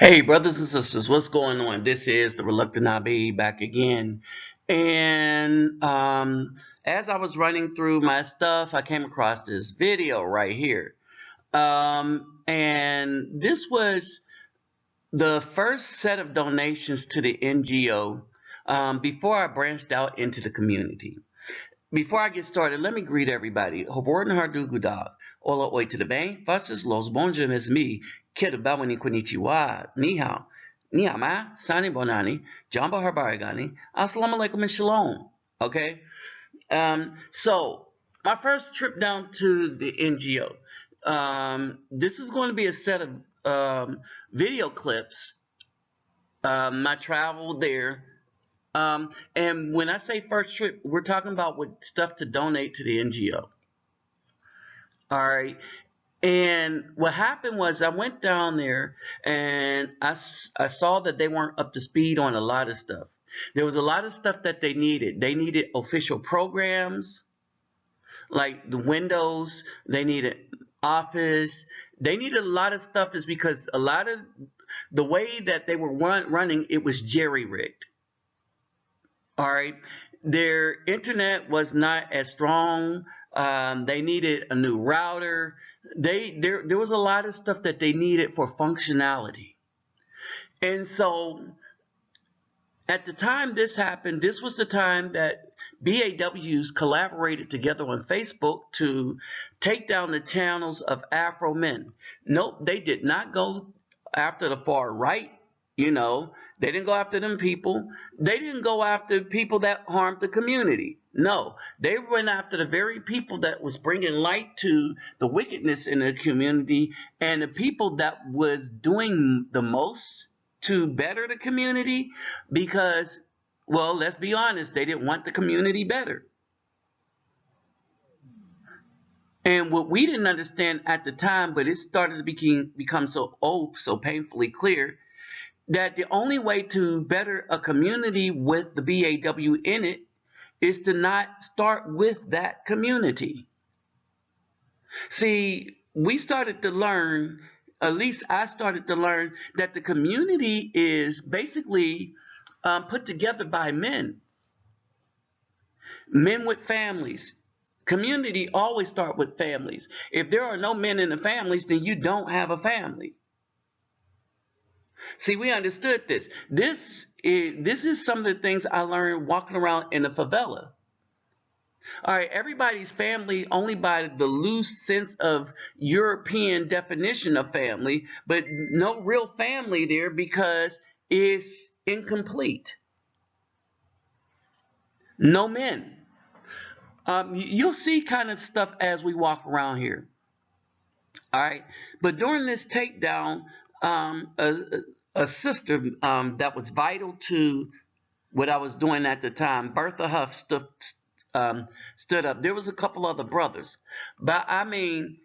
Hey, brothers and sisters, what's going on? This is the Reluctant Nabi back again. And as I was running through my stuff, I came across this video right here. And this was the first set of donations to the NGO before I branched out into the community. Before I get started, let me greet everybody. Hovorn Hardugudag. Ola oi to the bang. Fases los bonjem is me. Kirubawani konnichiwa. Ni hao. Ni hao ma. Sani bonani. Jamba harbarigani. Assalamu alaikum and shalom. Okay? So, my first trip down to the NGO. This is going to be a set of video clips. My travel there. And when I say first trip, we're talking about with stuff to donate to the NGO. All right. And what happened was I went down there and I saw that they weren't up to speed on a lot of stuff. There was a lot of stuff that they needed. They needed official programs like the Windows. They needed Office. They needed a lot of stuff is because a lot of the way that they were running, it was jerry-rigged. All right, their internet was not as strong. They needed a new router. There was a lot of stuff that they needed for functionality. And so at the time this happened, this was the time that BAWs collaborated together on Facebook to take down the channels of Afro men. Nope, they did not go after the far right. They didn't go after them people. They didn't go after people that harmed the community. No, they went after the very people that was bringing light to the wickedness in the community and the people that was doing the most to better the community because, well, let's be honest, they didn't want the community better. And what we didn't understand at the time, but it started to become so painfully clear, that the only way to better a community with the BAW in it is to not start with that community. See, we started to learn, at least I started to learn, that the community is basically put together by men with families. Community always start with families. If there are no men in the families, then you don't have a family. See, we understood this. This is some of the things I learned walking around in the favela. All right, everybody's family only by the loose sense of European definition of family, but no real family there because it's incomplete. No men. You'll see kind of stuff as we walk around here. All right, but during this takedown, a sister that was vital to what I was doing at the time, Bertha Huff, stood up. There was a couple other brothers, but I mean,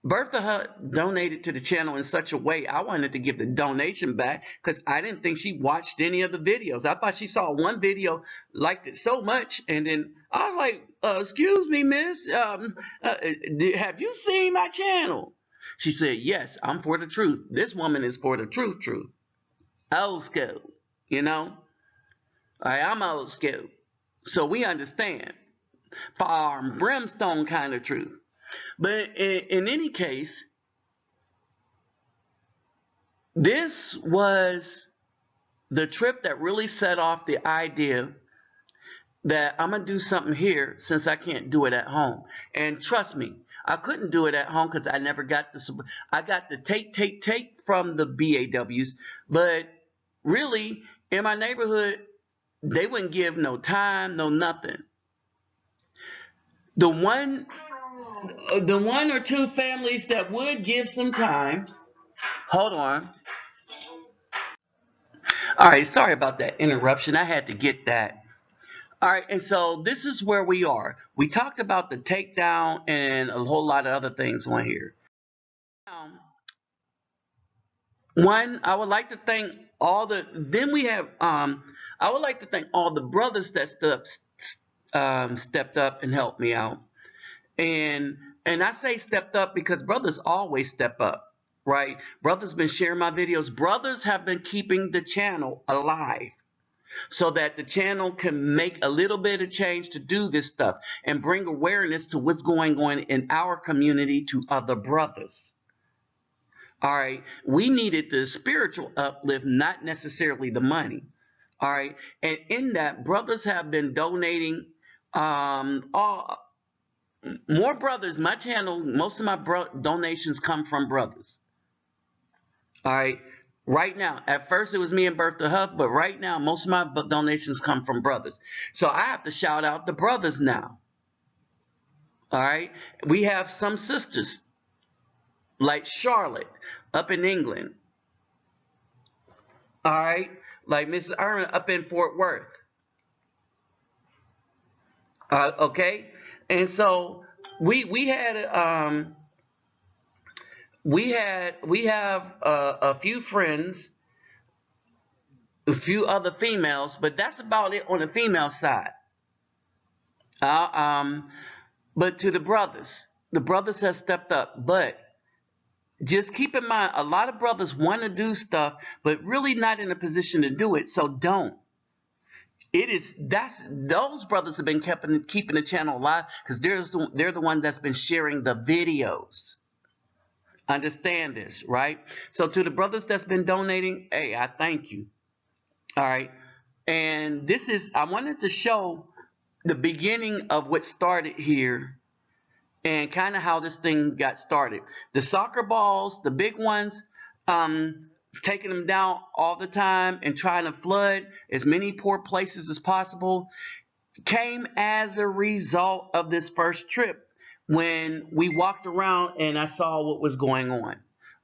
Bertha Huff donated to the channel in such a way I wanted to give the donation back because I didn't think she watched any of the videos. I thought she saw one video, liked it so much, and then I was like, excuse me, miss, have you seen my channel? She said, yes, I'm for the truth. This woman is for the truth. Old school, I'm old school. So we understand. Fire and brimstone kind of truth. But in any case, this was the trip that really set off the idea that I'm going to do something here since I can't do it at home. And trust me, I couldn't do it at home because I never got the support. I got the take from the BAWs, but really in my neighborhood, they wouldn't give no time, no nothing. The one or two families that would give some time, hold on. All right, sorry about that interruption. I had to get that. All right, and so this is where we are. We talked about the takedown and a whole lot of other things on here. One, I would like to thank all the. Then we have. I would like to thank all the brothers that stepped up and helped me out. And I say stepped up because brothers always step up, right? Brothers been sharing my videos. Brothers have been keeping the channel alive so that the channel can make a little bit of change to do this stuff and bring awareness to what's going on in our community to other brothers. All right, we needed the spiritual uplift, not necessarily the money. All right, and in that, brothers have been donating. All more brothers. My channel, most of my donations come from brothers. All right, right now. At first, it was me and Bertha Huff, but right now, most of my donations come from brothers. So I have to shout out the brothers now. All right, we have some sisters like Charlotte up in England. All right, like Mrs. Irma up in Fort Worth. Okay, and so we have a few friends, a few other females, but that's about it on the female side. But to the brothers have stepped up, but just keep in mind, a lot of brothers want to do stuff, but really not in a position to do it. So don't. Those brothers have been keeping the channel alive because they're the one that's been sharing the videos. Understand this, right? So to the brothers that's been donating, hey, I thank you. All right. And I wanted to show the beginning of what started here and kind of how this thing got started. The soccer balls, the big ones, taking them down all the time and trying to flood as many poor places as possible came as a result of this first trip when we walked around and I saw what was going on.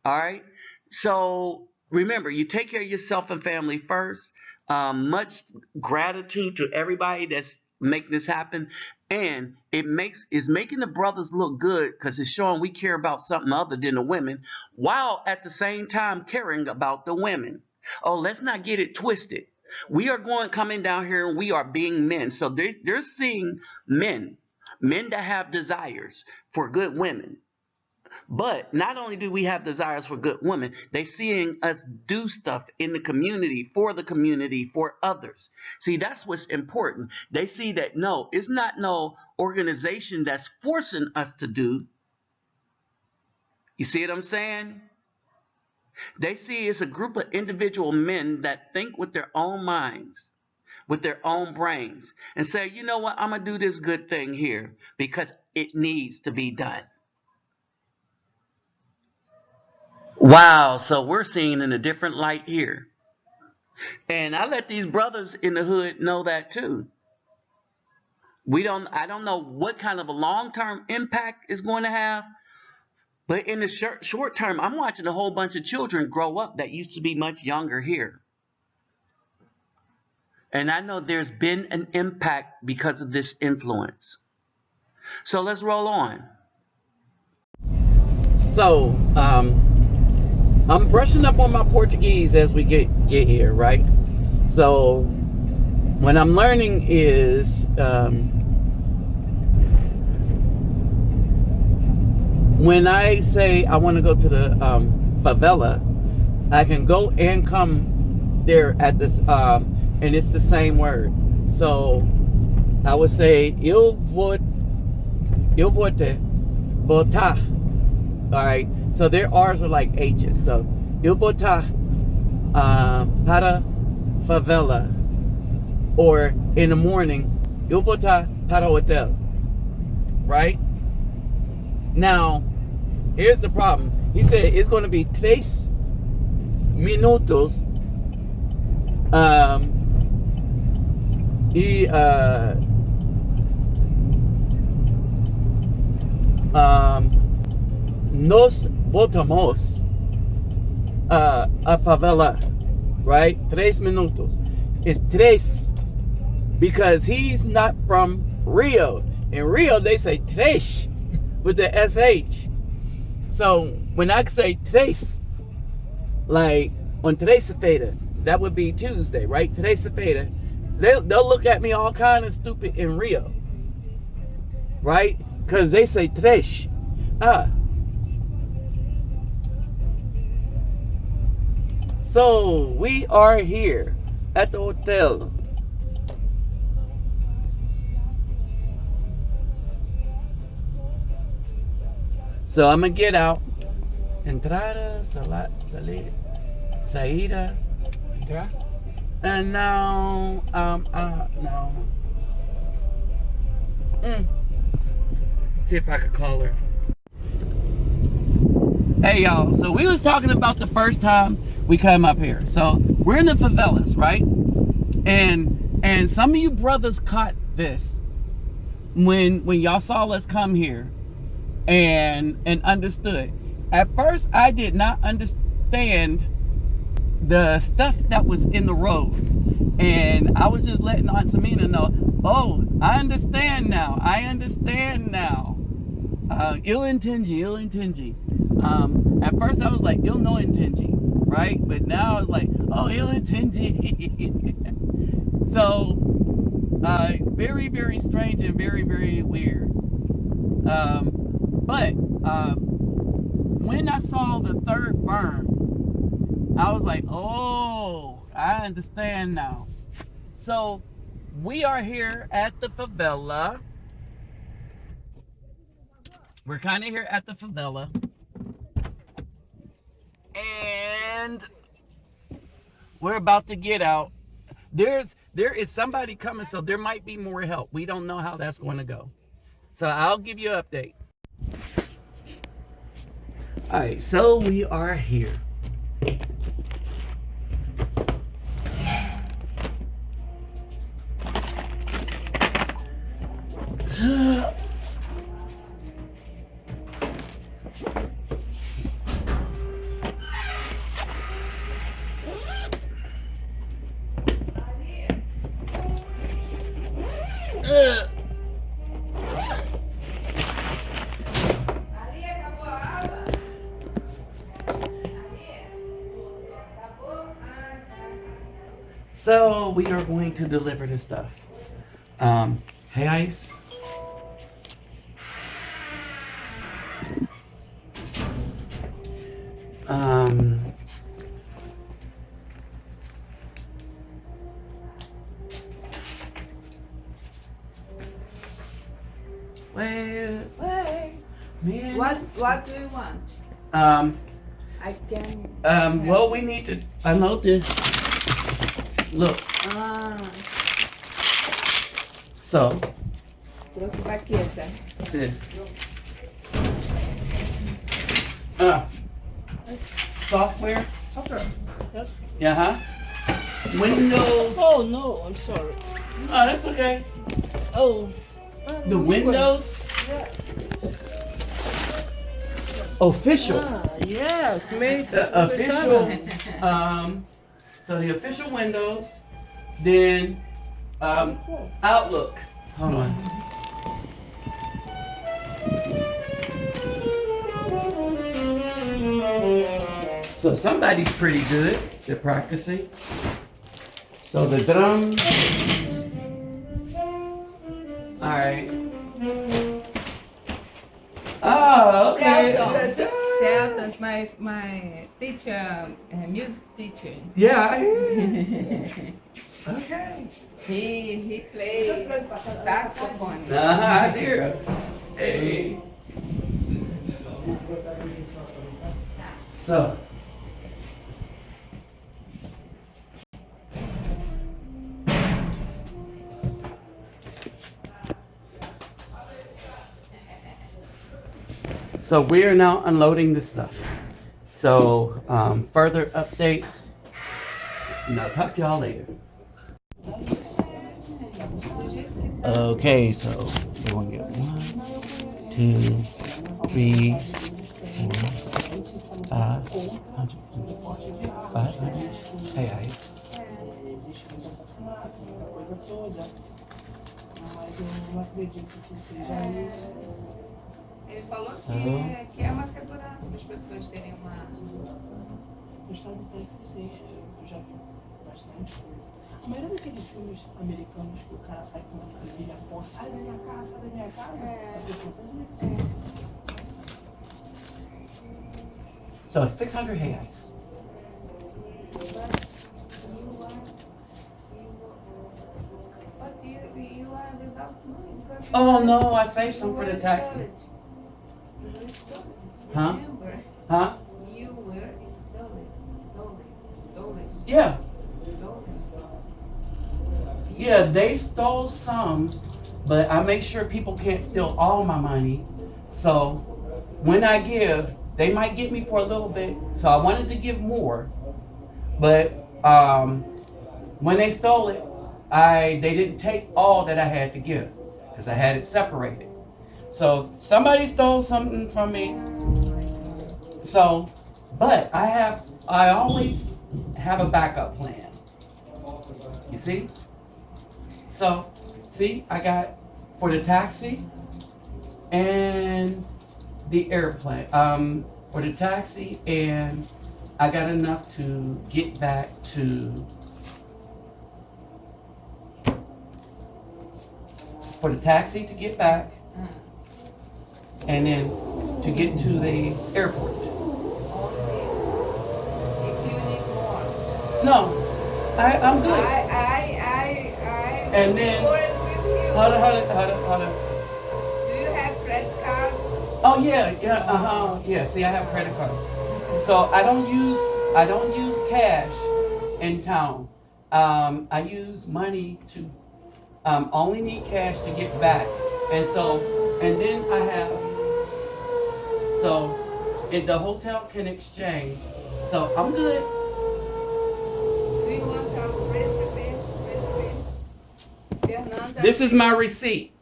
All right. So remember, you take care of yourself and family first. Much gratitude to everybody that's making this happen. And it's making the brothers look good because it's showing we care about something other than the women, while at the same time caring about the women. Oh, let's not get it twisted. We are coming down here and we are being men. So they're seeing men that have desires for good women. But not only do we have desires for good women, they're seeing us do stuff in the community, for others. See, that's what's important. They see that, no, it's not no organization that's forcing us to do. You see what I'm saying? They see it's a group of individual men that think with their own minds, with their own brains, and say, you know what, I'm going to do this good thing here because it needs to be done. Wow, so we're seeing in a different light here. And I let these brothers in the hood know that too. I don't know what kind of a long-term impact it's going to have, but in the short term, I'm watching a whole bunch of children grow up that used to be much younger here. And I know there's been an impact because of this influence. So let's roll on. So, I'm brushing up on my Portuguese as we get here, right? So what I'm learning is when I say I want to go to the favela, I can go and come there at this, and it's the same word. So I would say eu vou te botar. All right. So their R's are like H's. So, eu vou para favela. Or in the morning, eu vou para hotel. Right? Now, here's the problem. He said it's going to be 3 minutos. Nos voltamos a favela, right? 3 minutos. It's 3 because he's not from Rio. In Rio, they say tres with the SH. So when I say tres, like on terça-feira, that would be Tuesday, right? Terça-feira, they'll look at me all kind of stupid in Rio, right? Because they say tres. So we are here at the hotel. So I'm gonna get out. Entrada, saída. Yeah. And now, no. See if I could call her. Hey y'all, so we was talking about the first time we come up here. So we're in the favelas, right? And some of you brothers caught this when y'all saw us come here and understood. At first I did not understand the stuff that was in the road. And I was just letting Aunt Samina know, oh, I understand now. Eu entendi. At first I was like, eu não entendi, right? But now I was like, oh, eu entendi. So, very, very strange and very, very weird. But when I saw the third berm, I was like, oh, I understand now. So, we are here at the favela. We're kind of here at the favela. And we're about to get out. There is somebody coming, so there might be more help. We don't know how that's going to go. So I'll give you an update. All right, so we are here. So we are going to deliver this stuff. Hey, Ice. Wait, man. What do you want? I can. Well, we need to unload this. Look. So. Trouxe baqueta. Software. Software. Yes. Yeah, Windows. Oh no, I'm sorry. Oh, that's okay. Oh. The Windows. Yes. Official. Yeah, made Official. So the official Windows, then Outlook. Hold on. So somebody's pretty good. They're practicing. So the drums. All right. Oh, okay. Shelton's my teacher, music teacher. Yeah, I hear. Okay. He plays saxophone. I hear. Hey. So. So we are now unloading the stuff. So further updates, and I'll talk to y'all later. Okay, so we're going to get 1, 2, 3, 4, 500. 500. Hey, Ice. Existe muito assassinato, muita coisa toda. Mas eu não acredito que seja isso. Ele falou So. que é uma segurança para as pessoas terem uma. Questão do Texas, sim, eu já vi bastante coisa. A maioria daqueles filmes americanos que o cara sai com aquele filho a porta, sai da minha casa, sai da minha casa. É. As pessoas fazem isso. So 600 Hey, Ice. But you are without money because Oh no, I saved some for the taxi. You were stolen. Huh? Remember, Huh? you were stolen. Yeah. Stolen. Yeah, they stole some, but I make sure people can't steal all my money. So when I give, they might get me for a little bit. So I wanted to give more, but when they stole it, they didn't take all that I had to give because I had it separated. So somebody stole something from me. So, but I always have a backup plan. You see? So, see, I got for the taxi and the airplane. For the taxi, and I got enough to get back to. For the taxi to get back, and then to get to the airport. All this. If you need more. No, I'm good. And then, work with you. Hold on. Do you have credit card? Oh yeah. Yeah. See, I have a credit card, so I don't use cash in town. I use money to only need cash to get back, and then I have if the hotel can exchange, so I'm good. Do you want a recipe? Fernanda. This is my receipt.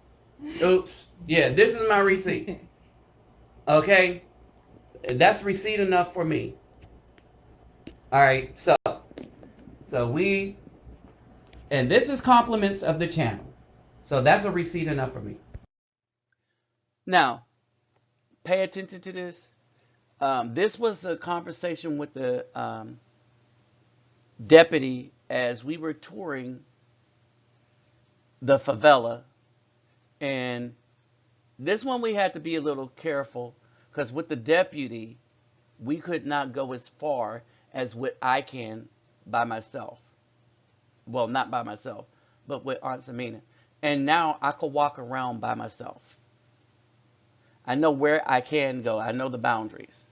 Oops. Yeah, this is my receipt. Okay, that's receipt enough for me. All right, so and this is compliments of the channel. So that's a receipt enough for me. Now, pay attention to this. This was a conversation with the deputy as we were touring the favela. And this one we had to be a little careful because with the deputy, we could not go as far as what I can by myself. Well, not by myself, but with Aunt Samina. And now I could walk around by myself. I know where I can go. I know the boundaries.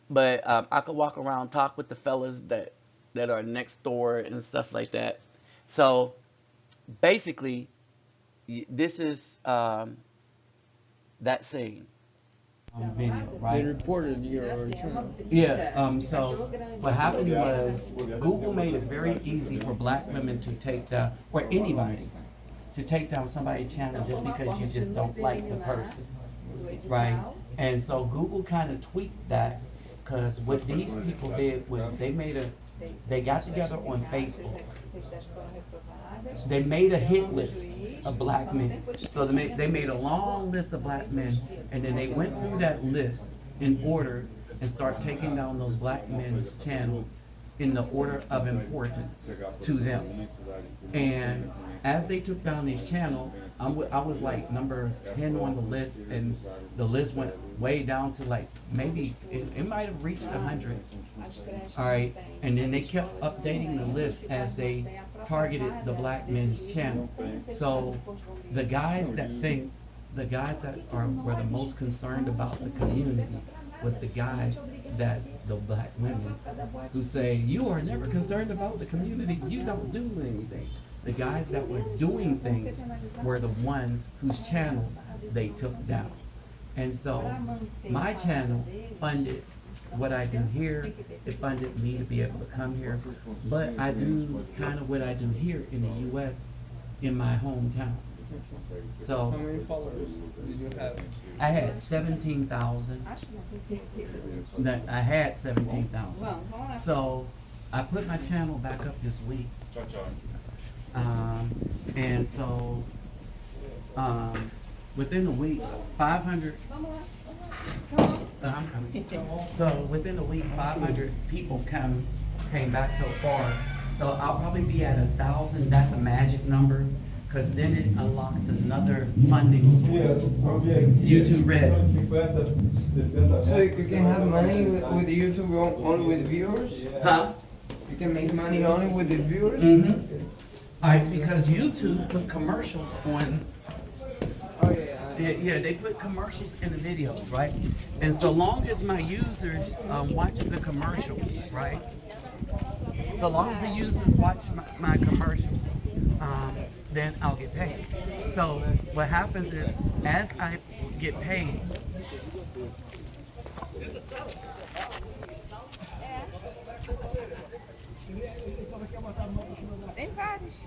But I could walk around, talk with the fellas that are next door and stuff like that. So basically, this is that scene. Video, right? They reported your return. Yeah, so what happened was Google made it very easy for black women to take down, or anybody, to take down somebody's channel just because you just don't like the person, right? And so Google kind of tweaked that because what these people did was they got together on Facebook. They made a hit list of black men. So they made a long list of black men, and then they went through that list in order and start taking down those black men's channel in the order of importance to them. And as they took down these channels, I was like number 10 on the list, and the list went way down to like maybe it might have reached 100. All right, and then they kept updating the list as they targeted the black men's channel. So the guys that were the most concerned about the community was the guys that the black women who say you are never concerned about the community, you don't do anything. The guys that were doing things were the ones whose channel they took down. And so my channel funded what I do here. It funded me to be able to come here. But I do kind of what I do here in the U.S. in my hometown. So How many followers did you have? I had 17,000. I had 17,000. So I put my channel back up this week. And so within a week, 500. I'm coming. So within a week, 500 people came back so far. So I'll probably be at 1,000. That's a magic number, because then it unlocks another funding source. YouTube Red. So you can have money with YouTube only with viewers? Huh? You can make money only with the viewers? Mm-hmm. All right, because YouTube put commercials on. Oh, yeah. Yeah, they put commercials in the videos, right? And so long as my users watch the commercials, right? So long as the users watch my commercials, then I'll get paid. So what happens is, as I get paid, Tem vários.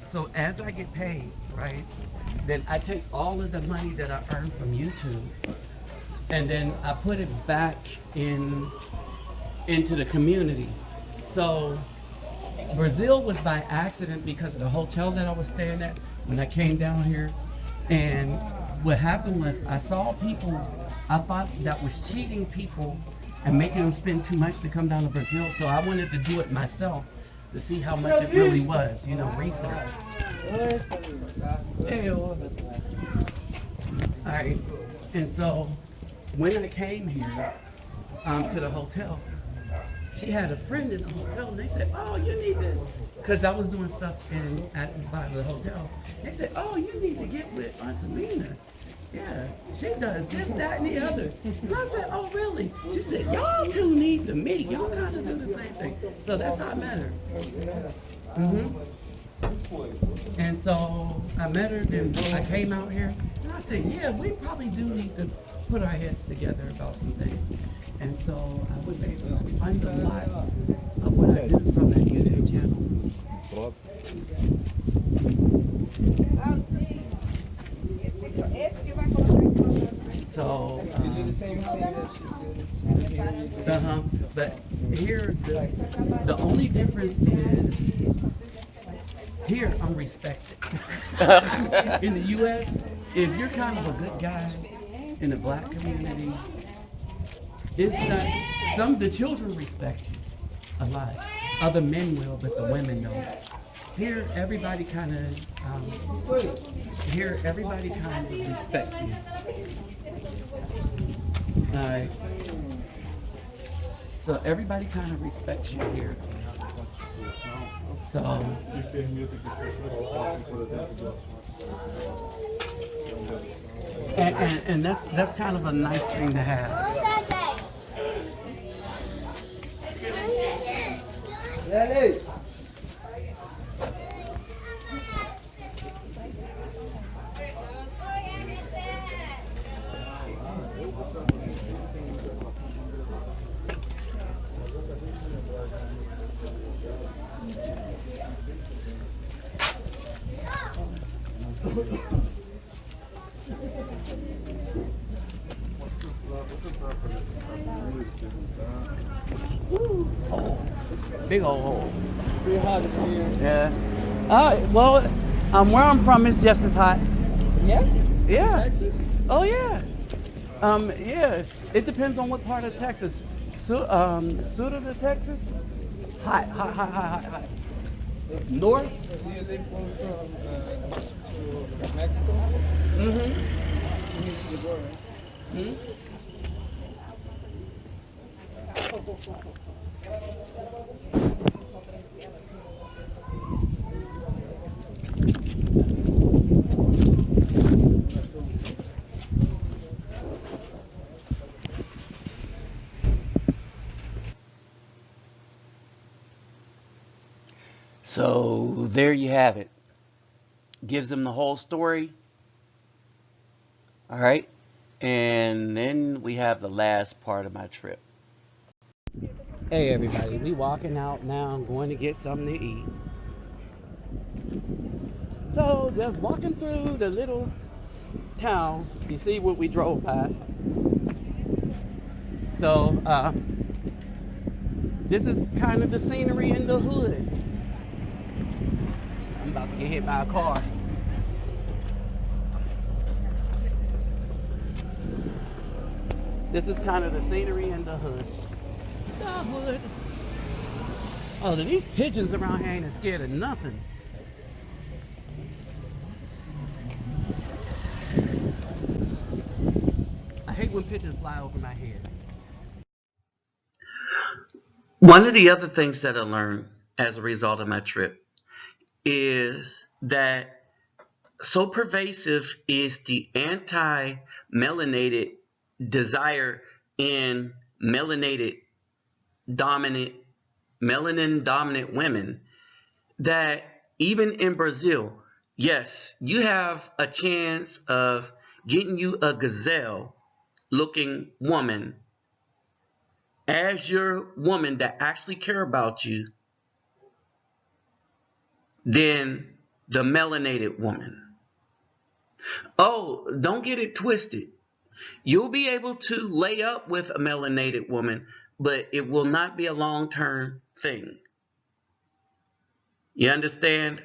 so as I get paid, right, then I take all of the money that I earn from YouTube, and then I put it back into the community. So Brazil was by accident because of the hotel that I was staying at when I came down here. And what happened was I saw people I thought that was cheating people and making them spend too much to come down to Brazil. So I wanted to do it myself to see how much it really was, you know, research. All right. And so when I came here to the hotel, she had a friend in the hotel, and they said, "Oh, you need to," because I was doing stuff by the hotel. They said, "Oh, you need to get with Aunt Selena. Yeah, she does this, that, and the other." And I said, "Oh, really?" She said, "Y'all two need to meet. Y'all kind of do the same thing." So that's how I met her. And so I met her, then I came out here, and I said, "Yeah, we probably do need to put our heads together about some things." And so I was able to fund a lot of what I do from that YouTube channel. So, but here, the only difference is, here I'm respected. In the U.S., if you're kind of a good guy in the black community, it's not, some of the children respect you a lot. Other men will, but the women don't. Here, everybody kind of, respects you. Alright. So everybody kind of respects you here. So, and that's kind of a nice thing to have. Big old hole. Pretty hot in here. Yeah. Well, where I'm from is just as hot. Yeah? Yeah. Texas? Oh yeah. Yeah. It depends on what part of Texas. South Texas, hot. North. So you live close to Mexico? Mm-hmm. To the border. So there you have it. Gives them the whole story. All right. And then we have the last part of my trip. Hey everybody, we walking out now. I'm going to get something to eat. So just walking through the little town. You see what we drove by. So this is kind of the scenery in the hood. I'm about to get hit by a car. This is kind of the scenery in the hood. The hood. Oh, these pigeons around here ain't scared of nothing. I hate when pigeons fly over my head. One of the other things that I learned as a result of my trip is that so pervasive is the anti-melanated desire in dominant, melanin dominant women that even in Brazil, yes, you have a chance of getting you a gazelle looking woman as your woman that actually care about you than the melanated woman. Oh, don't get it twisted. You'll be able to lay up with a melanated woman, but it will not be a long-term thing. You understand?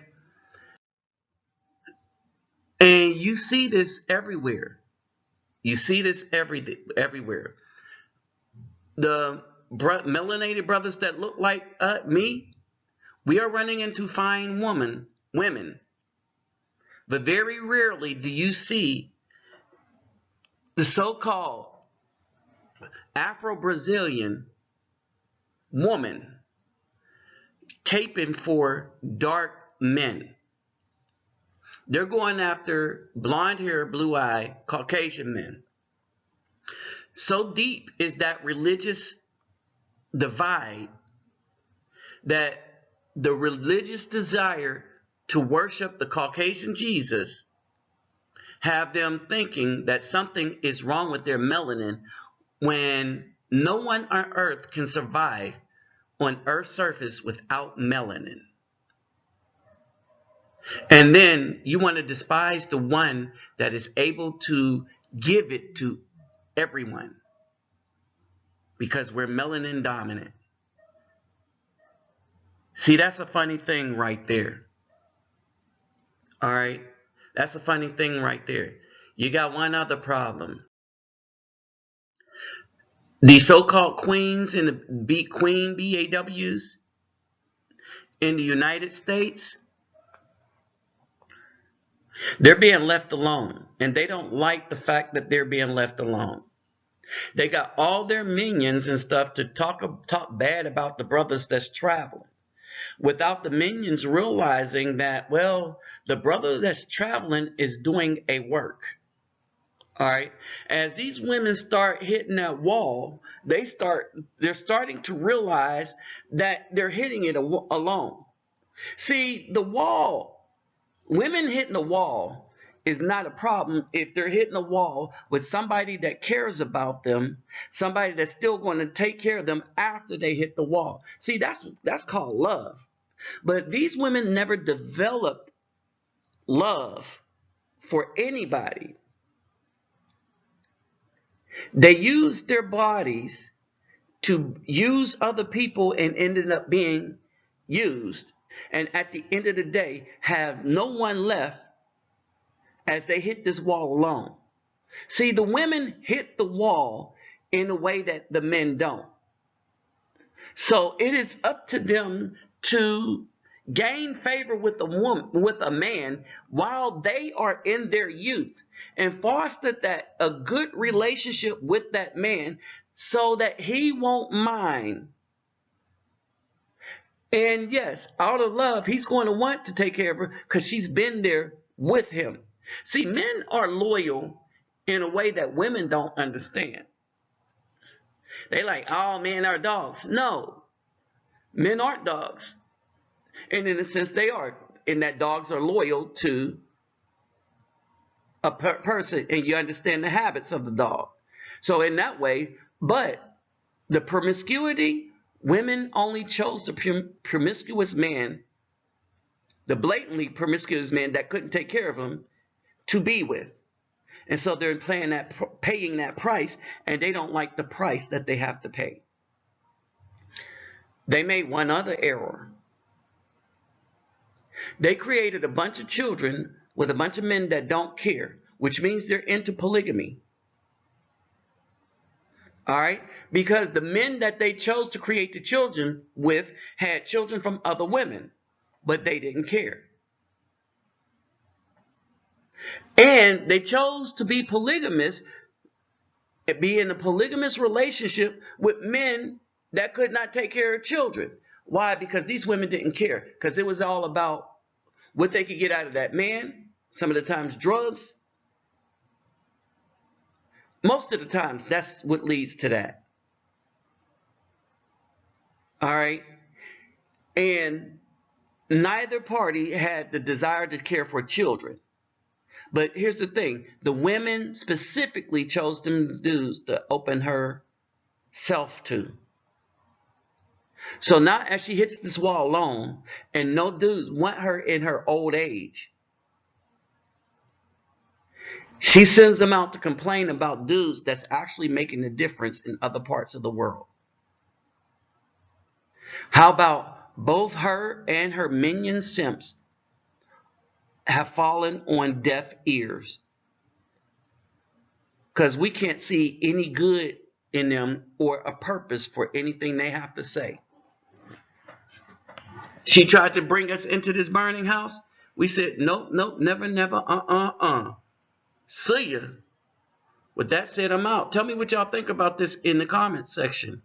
And you see this everywhere. You see this everywhere. The melanated brothers that look like me, we are running into fine women. But very rarely do you see the so-called Afro-Brazilian woman caping for dark men. They're going after blonde hair, blue eye, Caucasian men. So deep is that religious divide that the religious desire to worship the Caucasian Jesus have them thinking that something is wrong with their melanin when no one on earth can survive on Earth's surface without melanin. And then you want to despise the one that is able to give it to everyone because we're melanin dominant. See, that's a funny thing right there. All right? That's a funny thing right there. You got one other problem. The so-called queens and the queen BAWs in the United States, they're being left alone. And they don't like the fact that they're being left alone. They got all their minions and stuff to talk bad about the brothers that's traveling, without the minions realizing that, well, the brother that's traveling is doing a work. All right. As these women start hitting that wall, they're starting to realize that they're hitting it alone. See, the wall, women hitting the wall is not a problem if they're hitting a wall with somebody that cares about them, somebody that's still going to take care of them after they hit the wall. See, that's called love. But these women never developed love for anybody. They used their bodies to use other people and ended up being used. And at the end of the day, have no one left as they hit this wall alone. See, the women hit the wall in a way that the men don't. So it is up to them to gain favor with a man while they are in their youth and foster a good relationship with that man so that he won't mind. And yes, out of love, he's going to want to take care of her because she's been there with him. See, men are loyal in a way that women don't understand. They like, oh, men are dogs. No, men aren't dogs. And in a sense, they are. In that dogs are loyal to a person, and you understand the habits of the dog. So in that way, but the promiscuity, women only chose the promiscuous man, the blatantly promiscuous man that couldn't take care of them, to be with. And so they're paying that price, and they don't like the price that they have to pay. They made one other error. They created a bunch of children with a bunch of men that don't care, which means they're into polygamy. All right? Because the men that they chose to create the children with had children from other women, but they didn't care. And they chose to be polygamous, be in a polygamous relationship with men that could not take care of children. Why? Because these women didn't care. Because it was all about what they could get out of that man. Some of the times drugs. Most of the times that's what leads to that. All right. And neither party had the desire to care for children. But here's the thing. The women specifically chose them dudes to open herself to. So now as she hits this wall alone, and no dudes want her in her old age, she sends them out to complain about dudes that's actually making a difference in other parts of the world. How about both her and her minion simps have fallen on deaf ears? Because we can't see any good in them or a purpose for anything they have to say. She tried to bring us into this burning house. We said, nope, nope, never, never, See ya. With that said, I'm out. Tell me what y'all think about this in the comments section.